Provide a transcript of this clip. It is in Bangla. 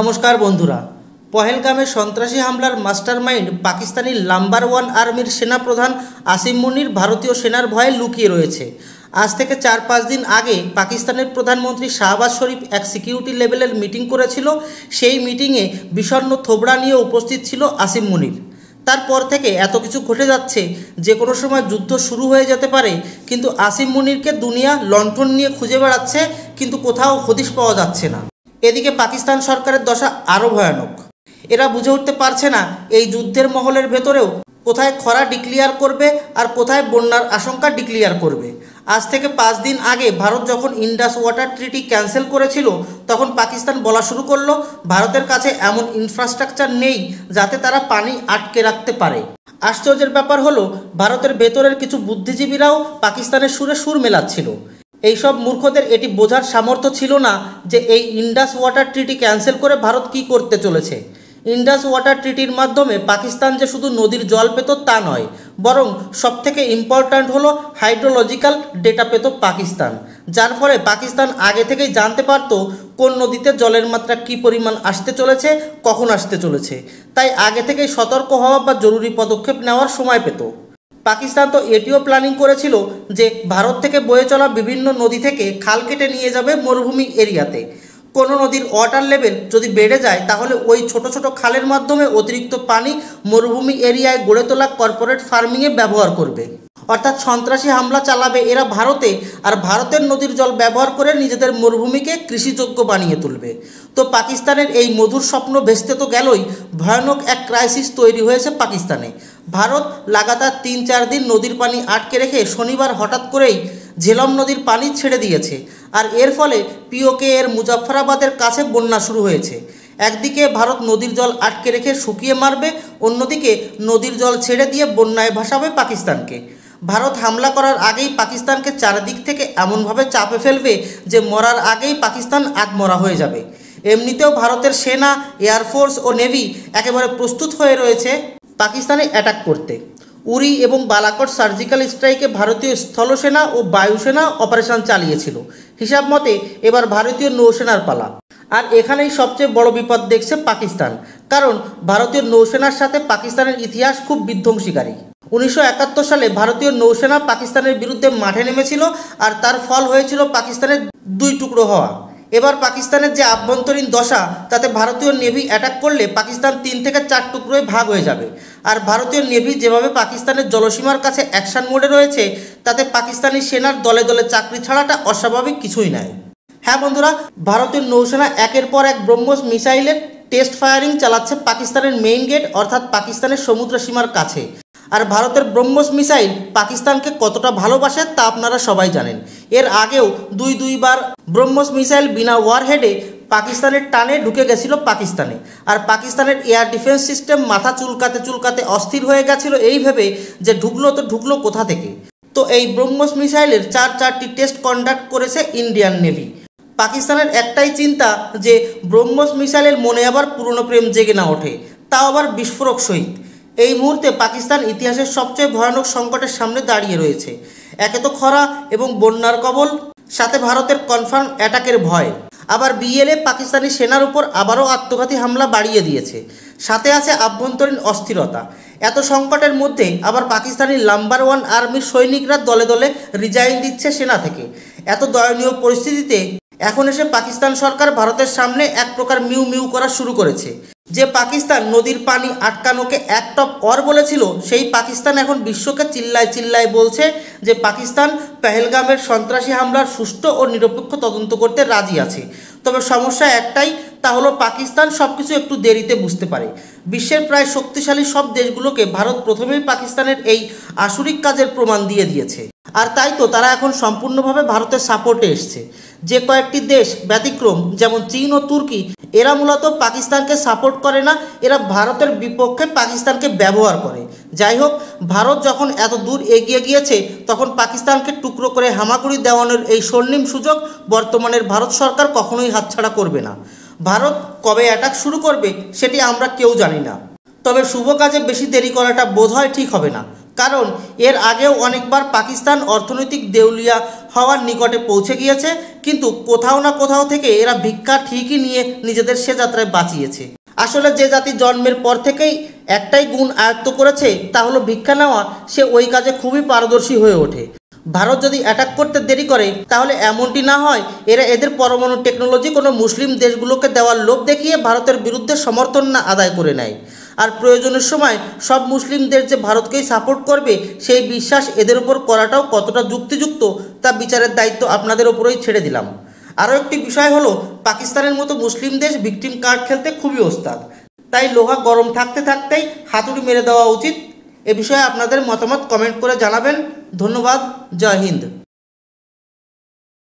নমস্কার বন্ধুরা। পহেলগামে সন্ত্রাসী হামলার মাস্টারমাইন্ড পাকিস্তানি নাম্বার 1 আর্মির সেনাপ্রধান আসিম মুনির ভারতীয় সেনার ভয়ে লুকিয়ে রয়েছে। আজ থেকে 4-5 দিন আগে পাকিস্তানের প্রধানমন্ত্রী শাহবাজ শরীফ এক সিকিউরিটি লেভেলের মিটিং করেছিল। সেই মিটিংয়ে বিষণ্ণ থোবড়া নিয়ে উপস্থিত ছিল আসিম মুনির। তারপর থেকে এত কিছু ঘটে যাচ্ছে, যে কোনো সময় যুদ্ধ শুরু হয়ে যেতে পারে। কিন্তু আসিম মুনিরকে দুনিয়া লণ্ঠন নিয়ে খুঁজে বেড়াচ্ছে, কিন্তু কোথাও হদিশ পাওয়া যাচ্ছে না। এদিকে পাকিস্তান সরকারের দশা আরও ভয়ানক। এরা বুঝে উঠতে পারছে না এই যুদ্ধের মহলের ভেতরেও কোথায় খরা ডিক্লিয়ার করবে আর কোথায় বন্যার আশঙ্কা ডিক্লিয়ার করবে। আজ থেকে 5 দিন আগে ভারত যখন ইন্ডাস ওয়াটার ট্রিটি ক্যান্সেল করেছিল, তখন পাকিস্তান বলা শুরু করলো ভারতের কাছে এমন ইনফ্রাস্ট্রাকচার নেই যাতে তারা পানি আটকে রাখতে পারে। আশ্চর্যের ব্যাপার হলো, ভারতের ভেতরের কিছু বুদ্ধিজীবীরাও পাকিস্তানের সুরে সুর মেলাচ্ছিল। এইসব মূর্খদের এটি বোঝার সামর্থ্য ছিল না যে এই ইন্ডাস ওয়াটার ট্রিটি ক্যান্সেল করে ভারত কী করতে চলেছে। ইন্ডাস ওয়াটার ট্রিটির মাধ্যমে পাকিস্তান যে শুধু নদীর জল পেত তা নয়, বরং সবথেকে ইম্পর্ট্যান্ট হলো হাইড্রোলজিক্যাল ডেটা পেত পাকিস্তান, যার ফলে পাকিস্তান আগে থেকেই জানতে পারতো কোন নদীতে জলের মাত্রা কী পরিমাণ আসতে চলেছে, কখন আসতে চলেছে। তাই আগে থেকেই সতর্ক হওয়া বা জরুরি পদক্ষেপ নেওয়ার সময় পেত। পাকিস্তান তো এটিও প্ল্যানিং করেছিল যে ভারত থেকে বয়ে চলা বিভিন্ন নদী থেকে খাল কেটে নিয়ে যাবে মরুভূমি এরিয়াতে। কোনো নদীর ওয়াটার লেভেল যদি বেড়ে যায়, তাহলে ওই ছোট ছোট খালের মাধ্যমে অতিরিক্ত পানি মরুভূমি এরিয়ায় গড়ে তোলা কর্পোরেট ফার্মিংয়ে ব্যবহার করবে। অর্থাৎ সন্ত্রাসী হামলা চালাবে এরা ভারতে, আর ভারতের নদীর জল ব্যবহার করে নিজেদের মরুভূমিকে কৃষিযোগ্য বানিয়ে তুলবে। তো পাকিস্তানের এই মধুর স্বপ্ন ভেস্তে তো গেলই, ভয়ানক এক ক্রাইসিস তৈরি হয়েছে পাকিস্তানে। ভারত লাগাতার 3-4 দিন নদীর পানি আটকে রেখে শনিবার হঠাৎ করেই ঝেলম নদীর পানি ছেড়ে দিয়েছে, আর এর ফলে পিওকে এর মুজাফফরাবাদের কাছে বন্যা শুরু হয়েছে। একদিকে ভারত নদীর জল আটকে রেখে শুকিয়ে মারবে, অন্যদিকে নদীর জল ছেড়ে দিয়ে বন্যায় ভাসাবে পাকিস্তানকে। ভারত হামলা করার আগেই পাকিস্তানকে চারদিক থেকে এমনভাবে চাপে ফেলবে যে মরার আগেই পাকিস্তান আত্মরা হয়ে যাবে। এমনিতেও ভারতের সেনা, এয়ারফোর্স ও নেভি একেবারে প্রস্তুত হয়ে রয়েছে পাকিস্তানে অ্যাটাক করতে। উরি এবং বালাকোট সার্জিক্যাল স্ট্রাইকে ভারতীয় স্থলসেনা ও বায়ুসেনা অপারেশন চালিয়েছিল। হিসাব মতে এবার ভারতীয় নৌসেনার পালা। আর এখানেই সবচেয়ে বড় বিপদ দেখছে পাকিস্তান, কারণ ভারতীয় নৌসেনার সাথে পাকিস্তানের ইতিহাস খুব বিধ্বংসীকারী। 1971 সালে ভারতীয় নৌসেনা পাকিস্তানের বিরুদ্ধে মাঠে নেমেছিল, আর তার ফল হয়েছিল পাকিস্তানের 2 টুকরো হওয়া। এবার পাকিস্তানের যে আভ্যন্তরীণ দশা, তাতে ভারতীয় নেভি অ্যাটাক করলে পাকিস্তান 3 থেকে 4 টুকরোয় ভাগ হয়ে যাবে। আর ভারতীয় নেভি যেভাবে পাকিস্তানের জলসীমার কাছে অ্যাকশন মোডে রয়েছে, তাতে পাকিস্তানি সেনার দলে দলে চাকরি ছাড়াটা অস্বাভাবিক কিছুই নয়। হ্যাঁ বন্ধুরা, ভারতীয় নৌসেনা একের পর এক ব্রহ্মস মিসাইলের টেস্ট ফায়ারিং চালাচ্ছে পাকিস্তানের মেইন গেট অর্থাৎ পাকিস্তানের সমুদ্র সীমার কাছে। আর ভারতের ব্রহ্মস মিসাইল পাকিস্তানকে কতটা ভালোবাসে তা আপনারা সবাই জানেন। এর আগেও দুইবার ব্রহ্মস মিসাইল বিনা ওয়ারহেডে পাকিস্তানের টানে ঢুকে গেছিল পাকিস্তানে। আর পাকিস্তানের এয়ার ডিফেন্স সিস্টেম মাথা চুলকাতে চুলকাতে অস্থির হয়ে গেছিল এই ভেবে যে ঢুকলো কোথা থেকে। তো এই ব্রহ্মস মিসাইলের 4টি টেস্ট কন্ডাক্ট করেছে ইন্ডিয়ান নেভি। পাকিস্তানের একটাই চিন্তা যে ব্রহ্মস মিসাইলের মনে আবার পুরনো প্রেম জেগে না ওঠে, তাও আবার বিস্ফোরক সহিত। এই মুহূর্তে পাকিস্তান ইতিহাসের সবচেয়ে ভয়ানক সংকটের সামনে দাঁড়িয়ে রয়েছে। একে তো খরা এবং বন্যার কবল, সাথে ভারতের কনফার্ম অ্যাটাকের ভয়। আবার বিএলএ পাকিস্তানি সেনার উপর আবারও আত্মঘাতী হামলা বাড়িয়ে দিয়েছে, সাথে আছে আভ্যন্তরীণ অস্থিরতা। এত সংকটের মধ্যে আবার পাকিস্তানি নাম্বার 1 আর্মির সৈনিকরা দলে দলে রিজাইন দিচ্ছে সেনা থেকে। এত দয়নীয় পরিস্থিতিতে এখন এসে পাকিস্তান সরকার ভারতের সামনে এক প্রকার মিউ মিউ করা শুরু করেছে। যে পাকিস্তান নদীর পানি আটকানোকে এক টপ অর বলেছিল, সেই পাকিস্তান এখন বিশ্বকে চিল্লায় বলছে যে পাকিস্তান পেহেলগামের সন্ত্রাসী হামলার সুষ্ঠু ও নিরপেক্ষ তদন্ত করতে রাজি আছে। তবে সমস্যা একটাই, তা হলো পাকিস্তান সব কিছু একটু দেরিতে বুঝতে পারে। বিশ্বের প্রায় শক্তিশালী সব দেশগুলোকে ভারত প্রথমেই পাকিস্তানের এই আসুরিক কাজের প্রমাণ দিয়ে দিয়েছে। আর তাই তো তারা এখন সম্পূর্ণভাবে ভারতের সাপোর্টে এসছে। যে কয়েকটি দেশ ব্যতিক্রম, যেমন চীন ও তুর্কি, এরা মূলত পাকিস্তানকে সাপোর্ট করে না, এরা ভারতের বিপক্ষে পাকিস্তানকে ব্যবহার করে। যাই হোক, ভারত যখন এত দূর এগিয়ে গিয়েছে, তখন পাকিস্তানকে টুকরো করে হামাগুড়ি দেওয়ানোর এই স্বর্ণিম সুযোগ বর্তমানের ভারত সরকার কখনোই হাতছাড়া করবে না। ভারত কবে অ্যাটাক শুরু করবে সেটি আমরা কেউ জানি না, তবে শুভ কাজে বেশি দেরি করাটা বোধহয় ঠিক হবে না। কারণ এর আগেও অনেকবার পাকিস্তান অর্থনৈতিক দেউলিয়া হওয়ার নিকটে পৌঁছে গিয়েছে, কিন্তু কোথাও না কোথাও থেকে এরা ভিক্ষা ঠিকই নিয়ে নিজেদের সে যাত্রায় বাঁচিয়েছে। আসলে যে জাতি জন্মের পর থেকেই একটাই গুণ আয়ত্ত করেছে, তা হলো ভিক্ষা নেওয়া, সে ওই কাজে খুবই পারদর্শী হয়ে ওঠে। ভারত যদি অ্যাটাক করতে দেরি করে, তাহলে এমনটি না হয় এরা এদের পরমাণু টেকনোলজি কোনো মুসলিম দেশগুলোকে দেওয়ার লোভ দেখিয়ে ভারতের বিরুদ্ধে সমর্থন না আদায় করে নেয়। আর প্রয়োজনের সময় সব মুসলিম দেশ যে ভারতকেই সাপোর্ট করবে, সেই বিশ্বাস এদের উপর করাটাও কতটা যুক্তিযুক্ত তা বিচারের দায়িত্ব আপনাদের ওপরেই ছেড়ে দিলাম। আরও একটি বিষয় হলো, পাকিস্তানের মতো মুসলিম দেশ ভিকটিম কার্ড খেলতে খুবই ওস্তাদ, তাই লোহা গরম থাকতে থাকতেই হাতুড়ি মেরে দেওয়া উচিত। এ বিষয়ে আপনাদের মতামত কমেন্ট করে জানাবেন। ধন্যবাদ। জয় হিন্দ।